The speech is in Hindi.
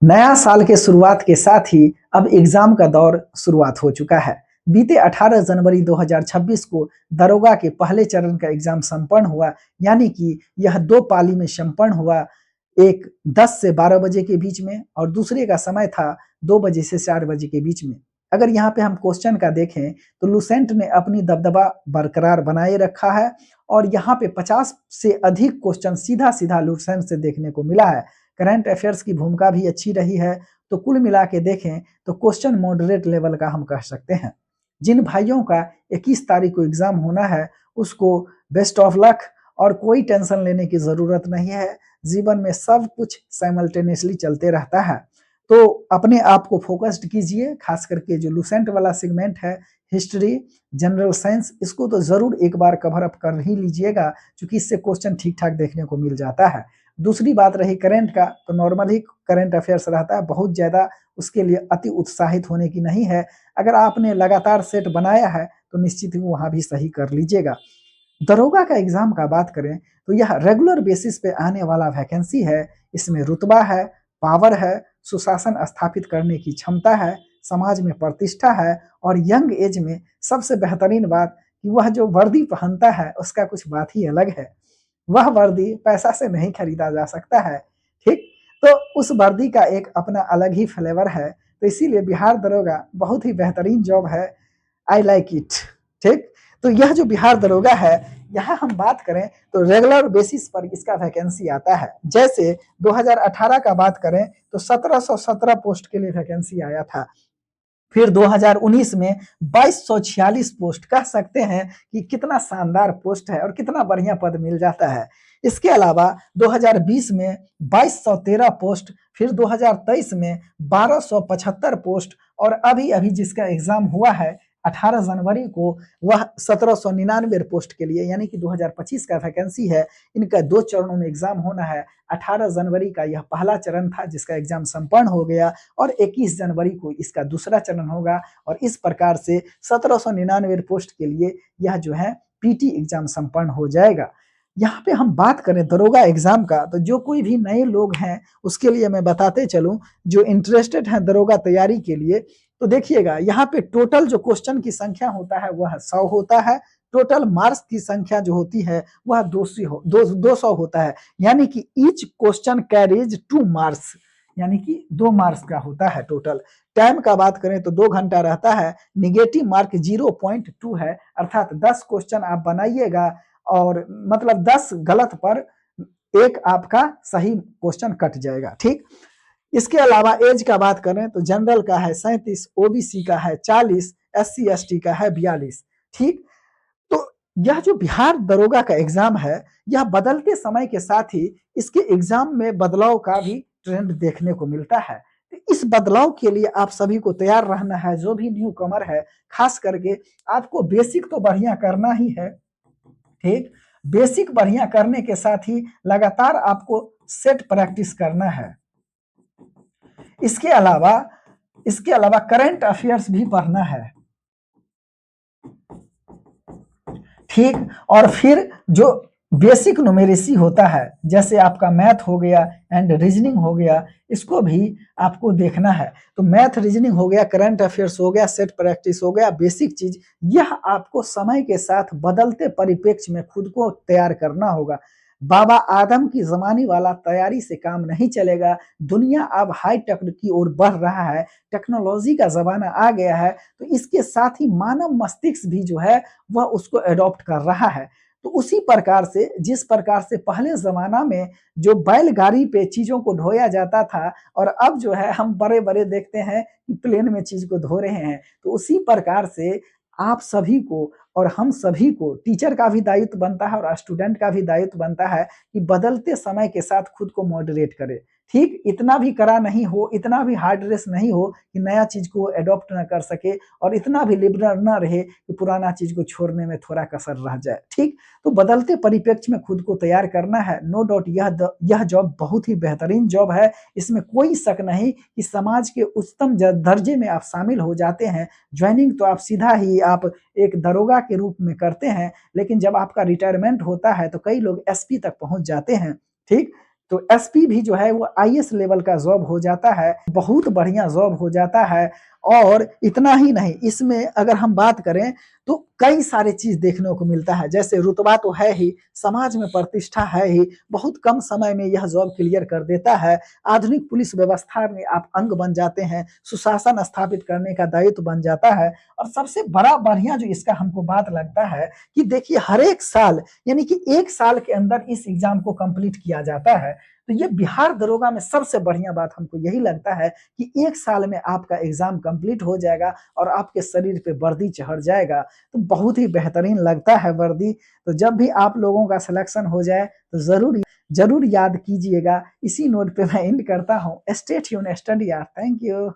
नया साल के शुरुआत के साथ ही अब एग्जाम का दौर शुरुआत हो चुका है। बीते 18 जनवरी 2026 को दरोगा के पहले चरण का एग्जाम संपन्न हुआ, यानी कि यह 2 पाली में संपन्न हुआ। एक 10 से 12 बजे के बीच में और दूसरे का समय था 2 बजे से 4 बजे के बीच में। अगर यहाँ पे हम क्वेश्चन का देखें तो लुसेंट ने अपनी दबदबा बरकरार बनाए रखा है और यहाँ पे 50 से अधिक क्वेश्चन सीधा-सीधा लुसेंट से देखने को मिला है। करंट अफेयर्स की भूमिका भी अच्छी रही है, तो कुल मिला के देखें तो क्वेश्चन मॉडरेट लेवल का हम कह सकते हैं। जिन भाइयों का 21 तारीख को एग्जाम होना है उसको बेस्ट ऑफ लक और कोई टेंशन लेने की जरूरत नहीं है। जीवन में सब कुछ साइमल्टेनियसली चलते रहता है, तो अपने आप को फोकस्ड कीजिए। खास करके जो लुसेंट वाला सेगमेंट है, हिस्ट्री, जनरल साइंस, इसको तो जरूर एक बार कवर अप कर ही लीजिएगा, क्योंकि इससे क्वेश्चन ठीक ठाक देखने को मिल जाता है। दूसरी बात रही करंट का, तो नॉर्मल ही करंट अफेयर्स रहता है, बहुत ज़्यादा उसके लिए अति उत्साहित होने की नहीं है। अगर आपने लगातार सेट बनाया है तो निश्चित ही वहाँ भी सही कर लीजिएगा। दरोगा का एग्जाम का बात करें तो यह रेगुलर बेसिस पे आने वाला वैकेंसी है। इसमें रुतबा है, पावर है, सुशासन स्थापित करने की क्षमता है, समाज में प्रतिष्ठा है और यंग एज में सबसे बेहतरीन बात कि वह जो वर्दी पहनता है उसका कुछ बात ही अलग है। वह वर्दी पैसा से नहीं खरीदा जा सकता है, ठीक? तो उस वर्दी का एक अपना अलग ही फ्लेवर है, तो इसीलिए बिहार दरोगा बहुत ही बेहतरीन जॉब है। आई लाइक इट, ठीक? तो यह जो बिहार दरोगा है, यहाँ हम बात करें तो रेगुलर बेसिस पर इसका वैकेंसी आता है। जैसे 2018 का बात करें तो 1717 पोस्ट के लिए वैकेंसी आया था। फिर 2019 में 2246 पोस्ट, कह सकते हैं कि कितना शानदार पोस्ट है और कितना बढ़िया पद मिल जाता है। इसके अलावा 2020 में 2213 पोस्ट, फिर 2023 में 1275 पोस्ट और अभी-अभी जिसका एग्जाम हुआ है 18 जनवरी को, वह 1799 पोस्ट के लिए, यानी कि 2025 का वैकेंसी है। इनका 2 चरणों में एग्जाम होना है। 18 जनवरी का यह पहला चरण था जिसका एग्जाम संपन्न हो गया और 21 जनवरी को इसका दूसरा चरण होगा और इस प्रकार से 1799 पोस्ट के लिए यह जो है पीटी एग्जाम संपन्न हो जाएगा। यहाँ पे हम बात करें दरोगा एग्जाम का, तो जो कोई भी नए लोग हैं उसके लिए मैं बताते चलूं, जो इंटरेस्टेड हैं दरोगा तैयारी के लिए, तो देखिएगा यहाँ पे टोटल जो क्वेश्चन की संख्या होता है वह 100 होता है। टोटल मार्क्स की संख्या जो होती है वह 200 होता है, यानी कि ईच क्वेश्चन कैरीज 2 मार्क्स, यानी कि 2 मार्क्स का होता है टोटल। टाइम का बात करें तो 2 घंटा रहता है। निगेटिव मार्क 0.2 है, अर्थात 10 क्वेश्चन आप बनाइएगा और मतलब 10 गलत पर एक आपका सही क्वेश्चन कट जाएगा, ठीक? इसके अलावा एज का बात करें तो जनरल का है 37, ओबीसी का है 40, एससी एसटी का है 42, ठीक? तो यह जो बिहार दरोगा का एग्जाम है, यह बदलते समय के साथ ही इसके एग्जाम में बदलाव का भी ट्रेंड देखने को मिलता है। तो इस बदलाव के लिए आप सभी को तैयार रहना है। जो भी न्यू कमर है, खास करके आपको बेसिक तो बढ़िया करना ही है, ठीक? बेसिक बढ़िया करने के साथ ही लगातार आपको सेट प्रैक्टिस करना है। इसके अलावा करंट अफेयर्स भी पढ़ना है, ठीक? और फिर जो बेसिक न्यूमेरेसी होता है, जैसे आपका मैथ हो गया एंड रीजनिंग हो गया, इसको भी आपको देखना है। तो मैथ, रीजनिंग हो गया, करंट अफेयर्स हो गया, सेट प्रैक्टिस हो गया, बेसिक चीज, यह आपको समय के साथ बदलते परिप्रेक्ष्य में खुद को तैयार करना होगा। बाबा आदम की जमाने वाला तैयारी से काम नहीं चलेगा। दुनिया अब हाई टेक की ओर बढ़ रहा है, टेक्नोलॉजी का जमाना आ गया है, तो इसके साथ ही मानव मस्तिष्क भी जो है वह उसको एडॉप्ट कर रहा है। तो उसी प्रकार से, जिस प्रकार से पहले जमाना में जो बैलगाड़ी पे चीजों को ढोया जाता था और अब जो है हम बड़े-बड़े देखते हैं कि प्लेन में चीज को धो रहे हैं, तो उसी प्रकार से आप सभी को और हम सभी को, टीचर का भी दायित्व बनता है और स्टूडेंट का भी दायित्व बनता है कि बदलते समय के साथ खुद को मॉडरेट करे, ठीक? इतना भी कड़ा नहीं हो, इतना भी हार्ड रेस नहीं हो कि नया चीज को एडॉप्ट ना कर सके और इतना भी लिबरल ना रहे कि पुराना चीज को छोड़ने में थोड़ा कसर रह जाए, ठीक? तो बदलते परिप्रेक्ष्य में खुद को तैयार करना है। नो डाउट यह जॉब बहुत ही बेहतरीन जॉब है, इसमें कोई शक नहीं कि समाज के उच्चतम दर्जे में आप शामिल हो जाते हैं। ज्वाइनिंग तो आप सीधा ही आप एक दरोगा के रूप में करते हैं, लेकिन जब आपका रिटायरमेंट होता है तो कई लोग एसपी तक पहुंच जाते हैं, ठीक? तो एसपी भी जो है वो आईएएस लेवल का जॉब हो जाता है, बहुत बढ़िया जॉब हो जाता है। और इतना ही नहीं, इसमें अगर हम बात करें तो कई सारे चीज देखने को मिलता है, जैसे रुतबा तो है ही, समाज में प्रतिष्ठा है ही, बहुत कम समय में यह जॉब क्लियर कर देता है, आधुनिक पुलिस व्यवस्था में आप अंग बन जाते हैं, सुशासन स्थापित करने का दायित्व बन जाता है। और सबसे बड़ा बढ़िया जो इसका हमको बात लगता है कि देखिए हर एक साल, यानी कि 1 साल के अंदर इस एग्जाम को कंप्लीट किया जाता है। तो ये बिहार दरोगा में सबसे बढ़िया बात हमको यही लगता है कि 1 साल में आपका एग्जाम कंप्लीट हो जाएगा और आपके शरीर पे वर्दी चढ़ जाएगा। तो बहुत ही बेहतरीन लगता है वर्दी। तो जब भी आप लोगों का सिलेक्शन हो जाए तो जरूर याद कीजिएगा। इसी नोट पे मैं एंड करता हूँ। स्टे ट्यून्ड, स्टडी यार, थैंक यू।